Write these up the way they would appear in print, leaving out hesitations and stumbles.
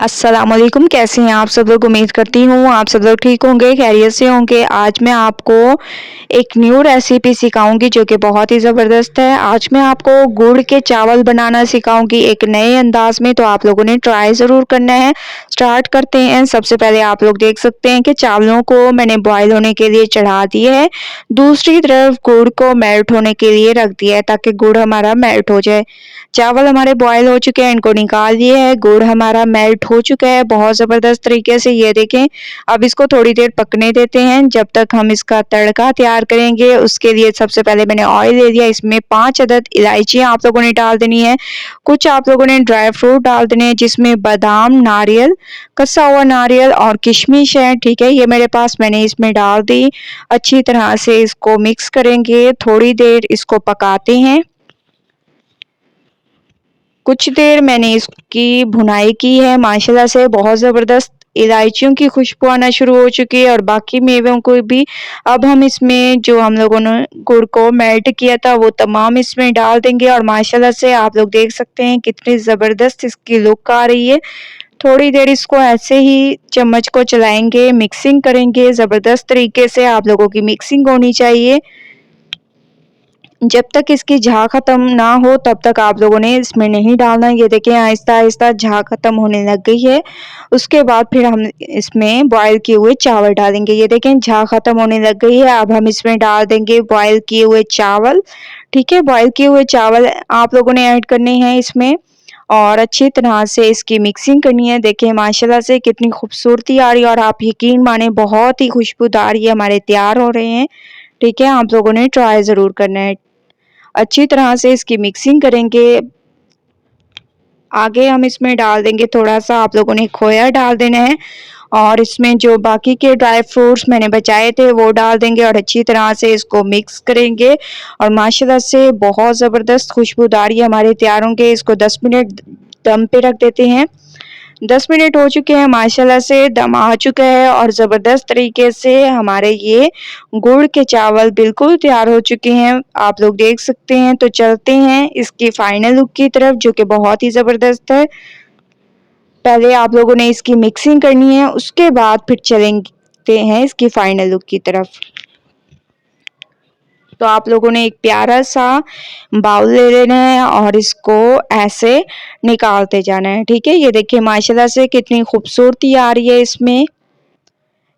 अस्सलामुअलैकुम, कैसे हैं आप सब लोग। उम्मीद करती हूँ आप सब लोग ठीक होंगे, खैरियत से होंगे। आज मैं आपको एक न्यू रेसिपी सिखाऊंगी जो कि बहुत ही ज़बरदस्त है। आज मैं आपको गुड़ के चावल बनाना सिखाऊंगी एक नए अंदाज में, तो आप लोगों ने ट्राई ज़रूर करना है। स्टार्ट करते हैं। सबसे पहले आप लोग देख सकते हैं कि चावलों को मैंने बॉयल होने के लिए चढ़ा दिया है। दूसरी तरफ गुड़ को मेल्ट होने के लिए रख दिया है ताकि गुड़ हमारा मेल्ट हो जाए। चावल हमारे बॉयल हो चुके हैं, इनको निकाल दिए है। गुड़ हमारा मेल्ट हो चुका है बहुत ज़बरदस्त तरीके से, ये देखें। अब इसको थोड़ी देर पकने देते हैं जब तक हम इसका तड़का तैयार करेंगे। उसके लिए सबसे पहले मैंने ऑयल ले लिया, इसमें 5 अदद इलायचियाँ आप लोगों ने डाल देनी है। कुछ आप लोगों ने ड्राई फ्रूट डाल देने हैं जिसमें बादाम, नारियल, कसा हुआ नारियल और किशमिश है। ठीक है, ये मेरे पास, मैंने इसमें डाल दी। अच्छी तरह से इसको मिक्स करेंगे, थोड़ी देर इसको पकाते हैं। कुछ देर मैंने इसकी भुनाई की है, माशाल्लाह से बहुत ज़बरदस्त इलायचियों की खुशबू आना शुरू हो चुकी है और बाकी मेवों को भी। अब हम इसमें जो हम लोगों ने गुड़ को मेल्ट किया था वो तमाम इसमें डाल देंगे और माशाल्लाह से आप लोग देख सकते हैं कितनी ज़बरदस्त इसकी लुक आ रही है। थोड़ी देर इसको ऐसे ही चम्मच को चलाएंगे, मिक्सिंग करेंगे ज़बरदस्त तरीके से। आप लोगों की मिक्सिंग होनी चाहिए। जब तक इसकी झाग ख़त्म ना हो तब तक आप लोगों ने इसमें नहीं डालना। ये देखिए आहिस्ता आहिस्ता झाग ख़त्म होने लग गई है। उसके बाद फिर हम इसमें बॉयल किए हुए चावल डालेंगे। ये देखें झाग ख़त्म होने लग गई है। अब हम इसमें डाल देंगे बॉयल किए हुए चावल। ठीक है, बॉयल किए हुए चावल आप लोगों ने ऐड करने हैं इसमें और अच्छी तरह से इसकी मिक्सिंग करनी है। देखिए माशाल्लाह से कितनी खूबसूरती आ रही है और आप यकीन माने बहुत ही खुशबूदार ये हमारे तैयार हो रहे हैं। ठीक है, आप लोगों ने ट्राई ज़रूर करना है। अच्छी तरह से इसकी मिक्सिंग करेंगे। आगे हम इसमें डाल देंगे थोड़ा-सा, आप लोगों ने खोया डाल देना है और इसमें जो बाकी के ड्राई फ्रूट्स मैंने बचाए थे वो डाल देंगे और अच्छी तरह से इसको मिक्स करेंगे और माशाल्लाह से बहुत ज़बरदस्त खुशबूदार ये हमारे तैयार होंगे। इसको 10 मिनट दम पे रख देते हैं। 10 मिनट हो चुके हैं, माशाल्लाह से दम आ चुका है और ज़बरदस्त तरीके से हमारे ये गुड़ के चावल बिल्कुल तैयार हो चुके हैं। आप लोग देख सकते हैं। तो चलते हैं इसकी फाइनल लुक की तरफ जो कि बहुत ही ज़बरदस्त है। पहले आप लोगों ने इसकी मिक्सिंग करनी है, उसके बाद फिर चलेंगे हैं इसकी फाइनल लुक की तरफ। तो आप लोगों ने एक प्यारा सा बाउल ले लेना है और इसको ऐसे निकालते जाना है। ठीक है, ये देखिए माशाल्लाह से कितनी खूबसूरती आ रही है इसमें।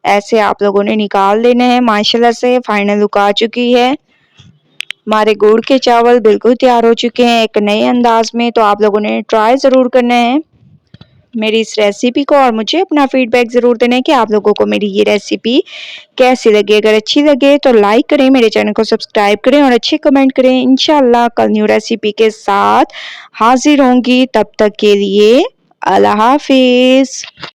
ऐसे आप लोगों ने निकाल लेना है। माशाल्लाह से फाइनल लुक आ चुकी है। हमारे गुड़ के चावल बिल्कुल तैयार हो चुके हैं एक नए अंदाज में। तो आप लोगों ने ट्राई ज़रूर करना है मेरी इस रेसिपी को और मुझे अपना फीडबैक ज़रूर देना है कि आप लोगों को मेरी ये रेसिपी कैसी लगी। अगर अच्छी लगे तो लाइक करें, मेरे चैनल को सब्सक्राइब करें और अच्छे कमेंट करें। इंशाल्लाह कल न्यू रेसिपी के साथ हाजिर होंगी। तब तक के लिए अल्लाह हाफिज़।